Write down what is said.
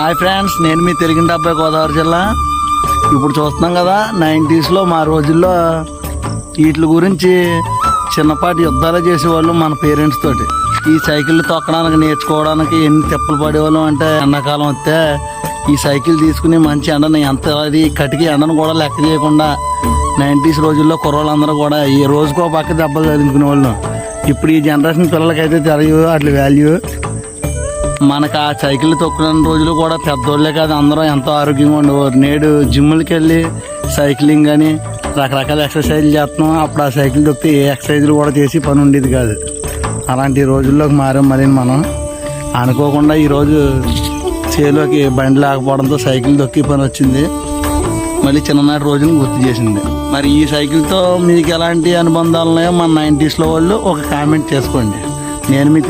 Hi friends, నేను మీ తెలుగింటి అబ్బాయి, గోదావరి జిల్లా. ఇప్పుడు చూస్తున్నాం కదా, 90s మా రోజుల్లో వీటి గురించి చిన్నపాటి యుద్ధాలు చేసేవాళ్ళు మన పేరెంట్స్ తోటి. ఈ సైకిల్ తొక్కడానికి నేర్చుకోవడానికి ఎన్ని తిప్పలు పడేవాళ్ళం అంటే, ఎండాకాలం వస్తే ఈ సైకిల్ తీసుకుని మంచి ఎండను, ఎంత అది కటికి ఎండను కూడా లెక్క చేయకుండా 90s రోజుల్లో కుర్రోళ్ళందరూ కూడా ఈ రోజుకో పక్క దెబ్బలు చదువుకునే వాళ్ళు. ఇప్పుడు ఈ జనరేషన్ పిల్లలకైతే తెలియదు అట్ల వాల్యూ. మనకు ఆ సైకిల్ తొక్కునే రోజులు కూడా పెద్దోళ్ళే కాదు, అందరూ ఎంతో ఆరోగ్యంగా ఉండేవారు. నేడు జిమ్లకి వెళ్ళి సైక్లింగ్ అని రకరకాల ఎక్సర్సైజ్లు చేస్తున్నాం. అప్పుడు ఆ సైకిల్ తొక్కితే ఏ ఎక్సర్సైజ్లు కూడా చేసి పని ఉండేది కాదు. అలాంటి రోజుల్లోకి మారాం. మరి మనం అనుకోకుండా ఈరోజు చేలోకి బండి లేకపోవడంతో సైకిల్ తొక్కి పని వచ్చింది. మళ్ళీ చిన్ననాటి రోజును గుర్తు చేసింది. మరి ఈ సైకిల్తో మీకు ఎలాంటి అనుబంధాలు ఉన్నాయో మన 90s వాళ్ళు ఒక కామెంట్ చేసుకోండి. నేను మీ